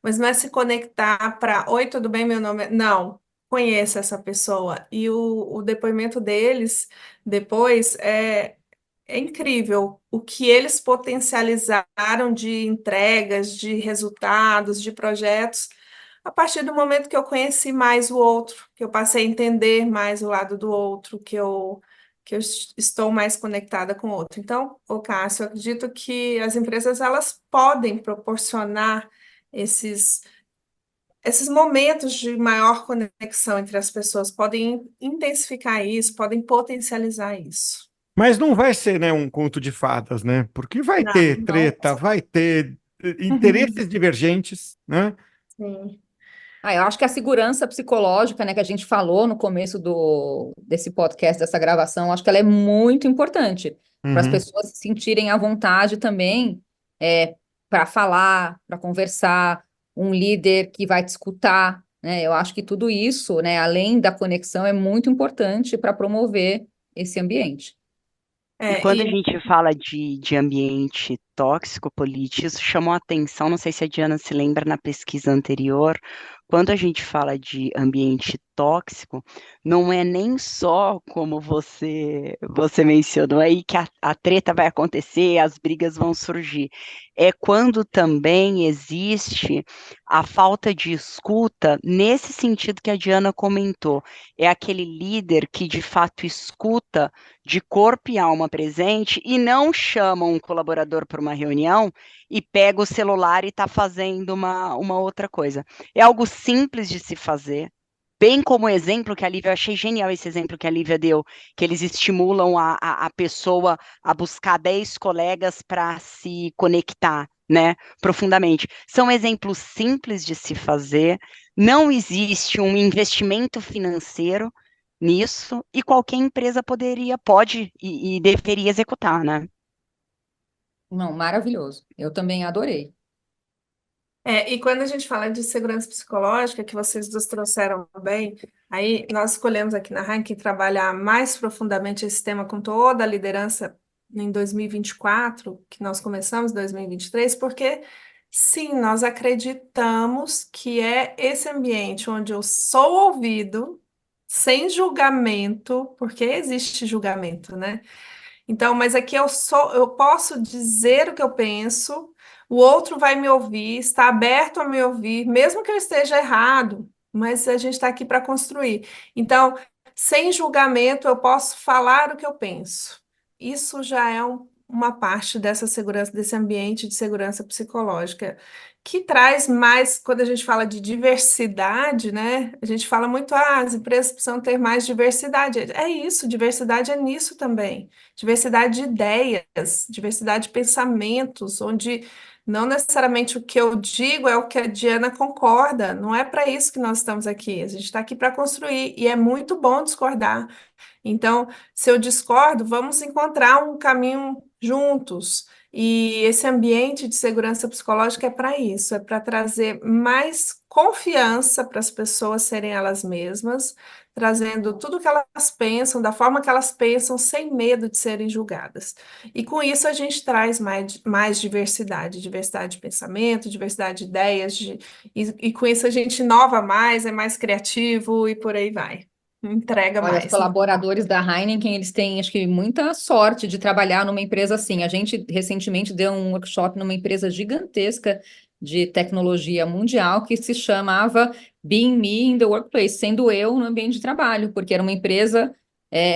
Mas não é se conectar para, oi, tudo bem, meu nome é... Não, conheça essa pessoa. E o depoimento deles depois é incrível o que eles potencializaram de entregas, de resultados, de projetos, a partir do momento que eu conheci mais o outro, que eu passei a entender mais o lado do outro, que eu estou mais conectada com o outro. Então, ô Cássio, eu acredito que as empresas elas podem proporcionar esses, esses momentos de maior conexão entre as pessoas, podem intensificar isso, podem potencializar isso. Mas não vai ser, né, um conto de fadas, né? Porque vai Não, ter não. treta, vai ter interesses divergentes, né? Sim. Eu acho que a segurança psicológica, né, que a gente falou no começo desse podcast, dessa gravação, acho que ela é muito importante para as Uhum. pessoas se sentirem à vontade também para falar, para conversar, um líder que vai te escutar, né? Eu acho que tudo isso, né, além da conexão, é muito importante para promover esse ambiente. E É, quando a e gente fala de ambiente tóxico, político, isso chamou a atenção, não sei se a Diana se lembra na pesquisa anterior, quando a gente fala de ambiente tóxico, não é nem só como você mencionou aí que a treta vai acontecer, as brigas vão surgir. É quando também existe a falta de escuta, nesse sentido que a Diana comentou. É aquele líder que de fato escuta de corpo e alma presente e não chama um colaborador para uma reunião e pega o celular e está fazendo uma outra coisa. É algo simples de se fazer, bem como o exemplo que a Lívia, eu achei genial esse exemplo que a Lívia deu, que eles estimulam a pessoa a buscar 10 colegas para se conectar, né, profundamente. São exemplos simples de se fazer, não existe um investimento financeiro nisso e qualquer empresa pode e deveria executar, né? Não, maravilhoso. Eu também adorei. e quando a gente fala de segurança psicológica, que vocês dois trouxeram bem, aí nós escolhemos aqui na Heineken trabalhar mais profundamente esse tema com toda a liderança em 2024, que nós começamos em 2023, porque Sim, nós acreditamos que é esse ambiente onde eu sou ouvido, sem julgamento, porque existe julgamento, né? Então, mas aqui eu posso dizer o que eu penso, o outro vai me ouvir, está aberto a me ouvir, mesmo que eu esteja errado, mas a gente está aqui para construir. Então, sem julgamento, eu posso falar o que eu penso. Isso já é uma parte dessa segurança, desse ambiente de segurança psicológica, que traz mais, quando a gente fala de diversidade, né? A gente fala muito, as empresas precisam ter mais diversidade. É isso, diversidade é nisso também. Diversidade de ideias, diversidade de pensamentos, onde não necessariamente o que eu digo é o que a Diana concorda. Não é para isso que nós estamos aqui. A gente está aqui para construir e é muito bom discordar. Então, se eu discordo, vamos encontrar um caminho juntos. E esse ambiente de segurança psicológica é para isso, é para trazer mais confiança para as pessoas serem elas mesmas, trazendo tudo que elas pensam, da forma que elas pensam, sem medo de serem julgadas. E com isso a gente traz mais diversidade, diversidade de pensamento, diversidade de ideias, e com isso a gente inova mais, é mais criativo e por aí vai. Entrega Olha, os mais. colaboradores da Heineken, eles têm, acho que, muita sorte de trabalhar numa empresa assim. A gente recentemente deu um workshop numa empresa gigantesca de tecnologia mundial que se chamava Being Me in the Workplace, sendo eu no ambiente de trabalho, porque era uma empresa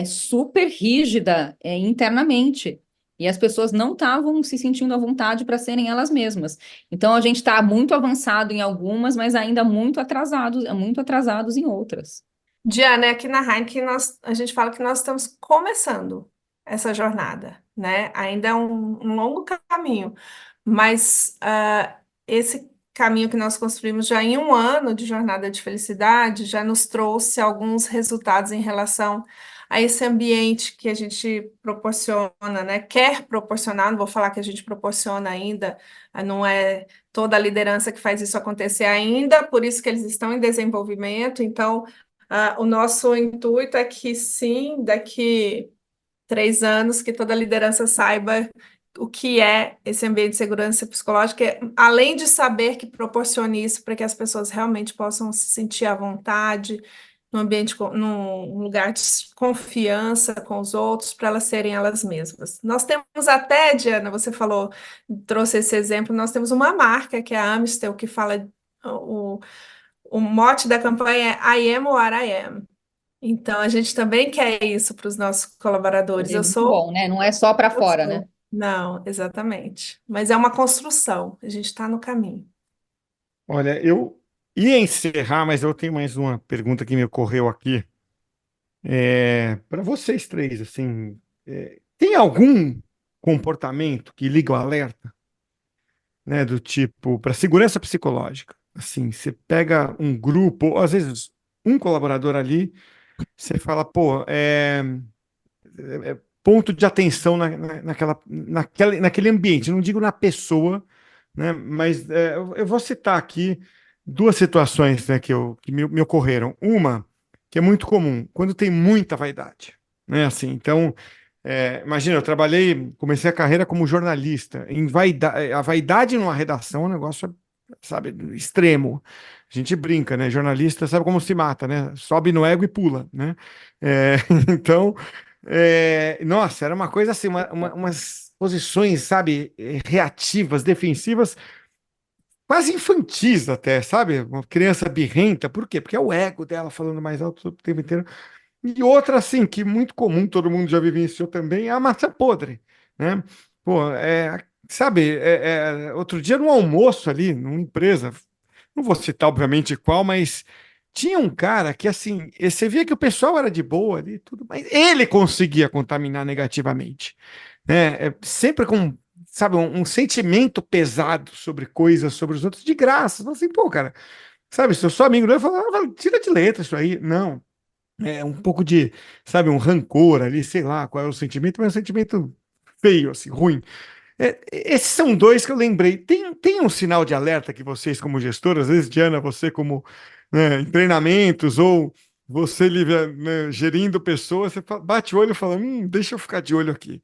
super rígida internamente. E as pessoas não estavam se sentindo à vontade para serem elas mesmas. Então, a gente está muito avançado em algumas, mas ainda muito atrasados em outras. Diana, aqui na Heineken a gente fala que nós estamos começando essa jornada, né? Ainda é um longo caminho, mas esse caminho que nós construímos já em um ano de jornada de felicidade já nos trouxe alguns resultados em relação a esse ambiente que a gente proporciona, né? Quer proporcionar, não vou falar que a gente proporciona ainda, não é toda a liderança que faz isso acontecer ainda, por isso que eles estão em desenvolvimento, então. O nosso intuito é que sim, daqui 3 anos, que toda a liderança saiba o que é esse ambiente de segurança psicológica, além de saber que proporcione isso para que as pessoas realmente possam se sentir à vontade, num ambiente, num lugar de confiança com os outros, para elas serem elas mesmas. Nós temos até, Diana, você falou, trouxe esse exemplo, nós temos uma marca, que é a Amistel, que fala o mote da campanha é I am what I am. Então, a gente também quer isso para os nossos colaboradores. É Eu muito sou, bom, né? Não é só para eu fora, né? sou. Não, exatamente. Mas é uma construção. A gente está no caminho. Olha, eu ia encerrar, mas eu tenho mais uma pergunta que me ocorreu aqui. Para vocês três, assim, tem algum comportamento que liga o alerta, né, do tipo, para segurança psicológica? Assim, você pega um grupo, ou às vezes um colaborador ali, você fala, pô, ponto de atenção naquele ambiente. Não digo na pessoa, né? Mas eu vou citar aqui duas situações, né, que me ocorreram. Uma que é muito comum, quando tem muita vaidade, né? Assim, então, imagina, comecei a carreira como jornalista. A vaidade numa redação é um negócio, sabe, extremo. A gente brinca, né? Jornalista sabe como se mata, né? Sobe no ego e pula, né? É, então, nossa, era uma coisa assim, umas posições, sabe, reativas, defensivas, quase infantis até, sabe? Uma criança birrenta, por quê? Porque é o ego dela falando mais alto o tempo inteiro. E outra, assim, que muito comum, todo mundo já vivenciou também, é a maçã podre, né? Pô, sabe, outro dia no almoço ali, numa empresa, não vou citar, obviamente, qual, mas tinha um cara que, assim, você via que o pessoal era de boa ali, tudo, mas ele conseguia contaminar negativamente, né? Sempre com, sabe, um sentimento pesado sobre coisas, sobre os outros, de graça. Então, assim, pô, cara, sabe, se eu sou amigo dele, eu falo, tira de letra isso aí. Não, um pouco de, sabe, um rancor ali, sei lá qual é o sentimento, mas é um sentimento feio, assim, ruim. Esses são dois que eu lembrei. Tem um sinal de alerta que vocês, como gestoras, às vezes, Diana, você como, né, em treinamentos, ou você, Lívia, né, gerindo pessoas, você bate o olho e fala, deixa eu ficar de olho aqui.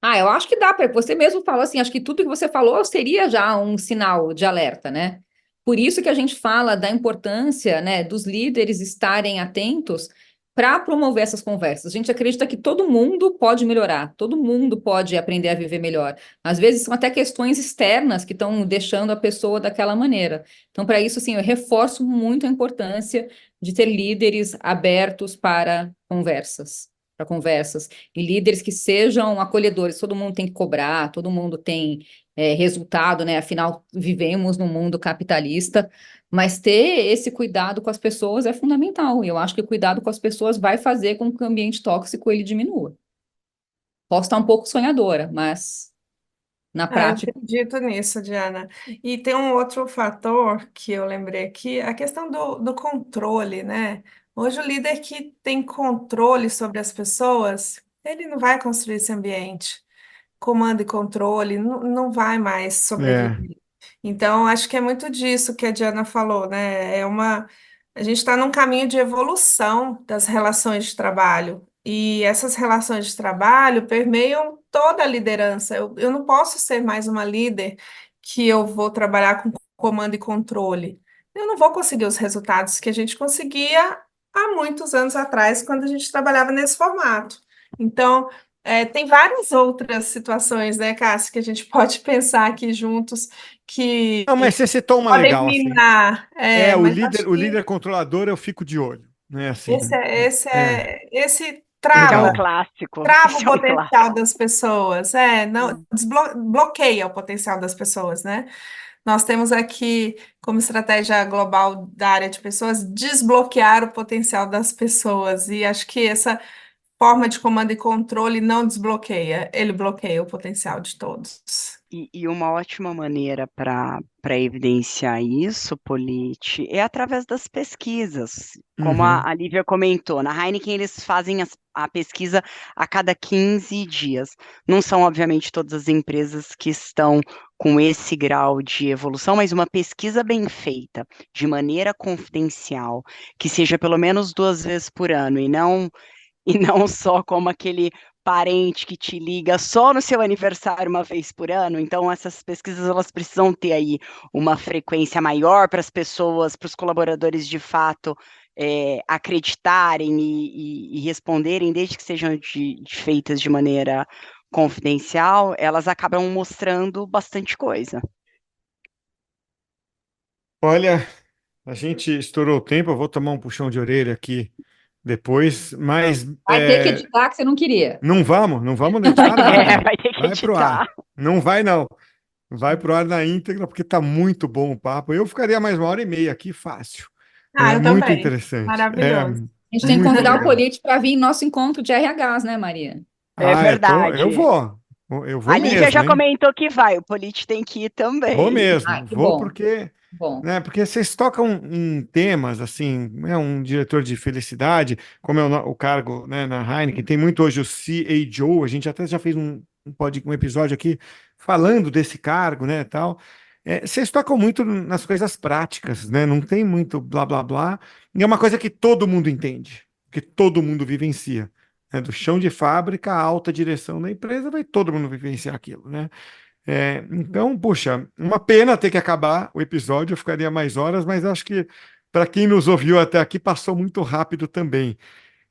Eu acho que dá para. Você mesmo falou assim, acho que tudo que você falou seria já um sinal de alerta, né? Por isso que a gente fala da importância, né, dos líderes estarem atentos para promover essas conversas. A gente acredita que todo mundo pode melhorar, todo mundo pode aprender a viver melhor. Às vezes são até questões externas que estão deixando a pessoa daquela maneira. Então, para isso, assim, eu reforço muito a importância de ter líderes abertos para conversas e líderes que sejam acolhedores. Todo mundo tem que cobrar, todo mundo tem resultado, né? Afinal, vivemos num mundo capitalista, mas ter esse cuidado com as pessoas é fundamental. E eu acho que o cuidado com as pessoas vai fazer com que o ambiente tóxico ele diminua. Posso estar um pouco sonhadora, mas na Eu prática. acredito nisso, Diana. E tem um outro fator que eu lembrei aqui, a questão do controle, né? Hoje o líder que tem controle sobre as pessoas, ele não vai construir esse ambiente. Comando e controle, não vai mais É, sobreviver. Então, acho que é muito disso que a Diana falou, né? A gente está num caminho de evolução das relações de trabalho. E essas relações de trabalho permeiam toda a liderança. Eu não posso ser mais uma líder que eu vou trabalhar com comando e controle. Eu não vou conseguir os resultados que a gente conseguia há muitos anos atrás, quando a gente trabalhava nesse formato. Então, tem várias outras situações, né, Cássio, que a gente pode pensar aqui juntos que não, mas você citou uma podem legal, assim. minar. O Mas líder, acho o que líder controlador eu fico de olho, né? esse, Assim, é- esse, é, é, esse Esse é um legal. clássico. trava o Esse é um potencial clássico. das pessoas, não bloqueia o potencial das pessoas, né? Nós temos aqui como estratégia global da área de pessoas desbloquear o potencial das pessoas, e acho que essa forma de comando e controle não desbloqueia, ele bloqueia o potencial de todos. E uma ótima maneira para evidenciar isso, Polite, é através das pesquisas. Como Uhum. a Lívia comentou, na Heineken eles fazem a pesquisa a cada 15 dias. Não são, obviamente, todas as empresas que estão com esse grau de evolução, mas uma pesquisa bem feita, de maneira confidencial, que seja pelo menos 2 vezes por ano, e não só como aquele parente que te liga só no seu aniversário uma vez por ano. Então, essas pesquisas elas precisam ter aí uma frequência maior para as pessoas, para os colaboradores de fato acreditarem e responderem, desde que sejam feitas de maneira confidencial, elas acabam mostrando bastante coisa. Olha, a gente estourou o tempo, eu vou tomar um puxão de orelha aqui depois, mas Vai ter que editar que você não queria. não vamos editar nada. Vai ter que Vai pro ar. editar. Não vai, não. Vai pro ar na íntegra, porque tá muito bom o papo. Eu ficaria mais 1 hora e meia aqui, fácil. É Eu muito também. interessante. É Maravilhoso. A gente tem que muito convidar o legal. Polite para vir em nosso encontro de RHs, né, Maria? É Eu verdade. vou. Eu A vou Lívia mesmo, já hein? comentou que vai, o Polite tem que ir Vou também. mesmo. Que Vou bom, porque, bom. né, porque vocês tocam em temas assim, um diretor de felicidade, como é o cargo, né, na Heineken, tem muito hoje o CAO, a gente até já fez um episódio aqui falando desse cargo, né, tal. Vocês tocam muito nas coisas práticas, né? Não tem muito blá blá blá. E é uma coisa que todo mundo entende, que todo mundo vivencia. Né? Do chão de fábrica à alta direção da empresa, vai todo mundo vivenciar aquilo, né? Então, puxa, uma pena ter que acabar o episódio, eu ficaria mais horas, mas acho que para quem nos ouviu até aqui passou muito rápido também.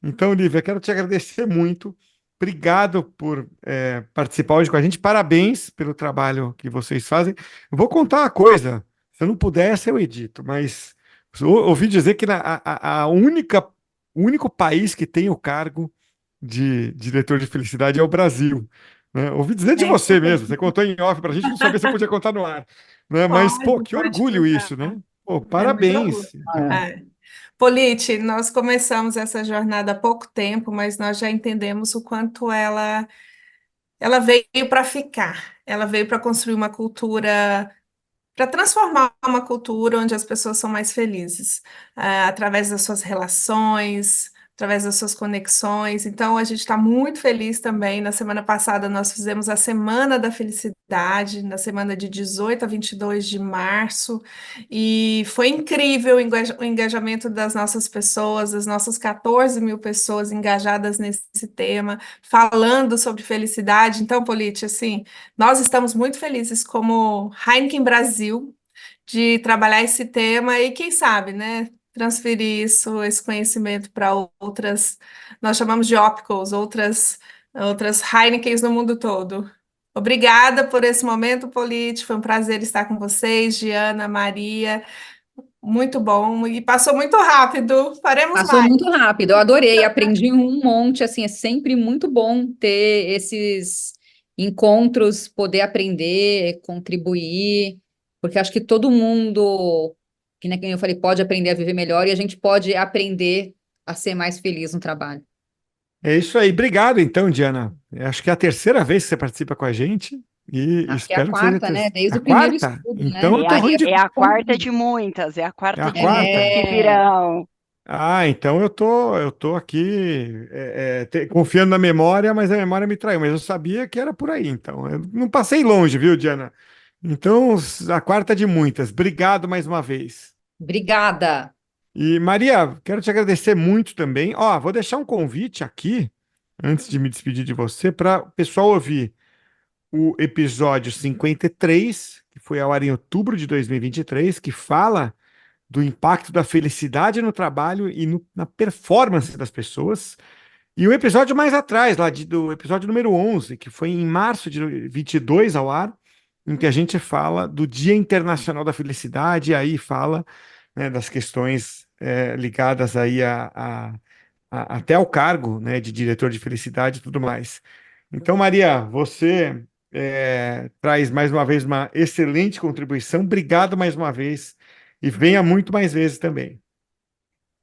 Então, Lívia, quero te agradecer muito. Obrigado por participar hoje com a gente. Parabéns pelo trabalho que vocês fazem. Eu vou contar uma coisa. Se eu não pudesse, eu edito, mas ouvi dizer que o único país que tem o cargo de diretor de felicidade é o Brasil. Né? Ouvi dizer de É, você mesmo. Você contou em off para a gente, não sabia se você podia contar no ar. Né? Mas, pô, que pode orgulho contar. isso, né? Pô, É muito orgulho. parabéns. Né? É. Polite, nós começamos essa jornada há pouco tempo, mas nós já entendemos o quanto ela veio para ficar. Ela veio para construir uma cultura, para transformar uma cultura onde as pessoas são mais felizes, através das suas relações, através das suas conexões. Então, a gente está muito feliz também. Na semana passada, nós fizemos a Semana da Felicidade, na semana de 18 a 22 de março, e foi incrível o engajamento das nossas pessoas, das nossas 14 mil pessoas engajadas nesse tema, falando sobre felicidade. Então, Polite, assim, nós estamos muito felizes como Heineken Brasil de trabalhar esse tema e, quem sabe, né? Transferir esse conhecimento para outras, nós chamamos de opicals, outras Heinekens no mundo todo. Obrigada por esse momento, Polite. Foi um prazer estar com vocês, Diana, Maria. Muito bom. E passou muito rápido. Faremos Passou mais. muito rápido, eu adorei, aprendi um monte, assim, é sempre muito bom ter esses encontros, poder aprender, contribuir, porque acho que todo mundo, que nem eu falei, pode aprender a viver melhor e a gente pode aprender a ser mais feliz no trabalho. É isso aí. Obrigado, então, Diana. Acho que é a terceira vez que você participa com a gente e Acho que é a espero que seja quarta, né? Desde a o primeiro quarta. estudo, né? Então, eu tô ruim de... É a quarta de muitas, é a É quarta a de muitas quarta? que virão. Então eu tô aqui confiando na memória, mas a memória me traiu. Mas eu sabia que era por aí, então. Eu não passei longe, viu, Diana? Então, a quarta de muitas. Obrigado mais uma vez. Obrigada. E, Maria, quero te agradecer muito também. Ó, vou deixar um convite aqui, antes de me despedir de você, para o pessoal ouvir o episódio 53, que foi ao ar em outubro de 2023, que fala do impacto da felicidade no trabalho e na performance das pessoas. E o episódio mais atrás, do episódio número 11, que foi em março de 22 ao ar, em que a gente fala do Dia Internacional da Felicidade, e aí fala, né, das questões ligadas aí até ao cargo, né, de diretor de felicidade e tudo mais. Então, Maria, você traz mais uma vez uma excelente contribuição. Obrigado mais uma vez e venha muito mais vezes também.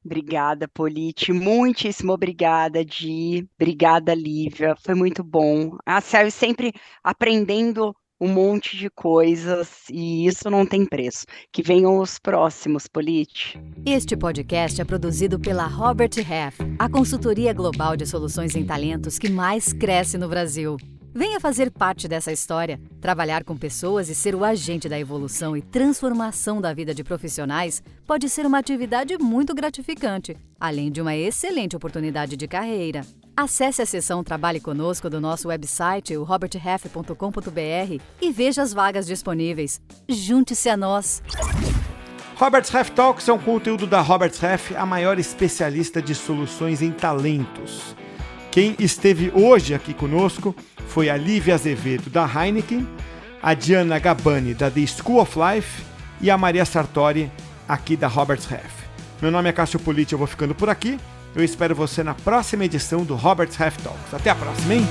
Obrigada, Polite. Muitíssimo obrigada, Di. Obrigada, Lívia. Foi muito bom. A Céu sempre aprendendo um monte de coisas e isso não tem preço. Que venham os próximos, Polite. Este podcast é produzido pela Robert Half, a consultoria global de soluções em talentos que mais cresce no Brasil. Venha fazer parte dessa história, trabalhar com pessoas e ser o agente da evolução e transformação da vida de profissionais pode ser uma atividade muito gratificante, além de uma excelente oportunidade de carreira. Acesse a seção Trabalhe Conosco do nosso website, o roberthalf.com.br, e veja as vagas disponíveis. Junte-se a nós! Robert's Half Talks é um conteúdo da Robert's Half, a maior especialista de soluções em talentos. Quem esteve hoje aqui conosco foi a Lívia Azevedo, da Heineken, a Diana Gabani, da The School of Life, e a Maria Sartori, aqui da Robert's Half. Meu nome é Cássio Politi, eu vou ficando por aqui. Eu espero você na próxima edição do Robert's Half Talks. Até a próxima, hein?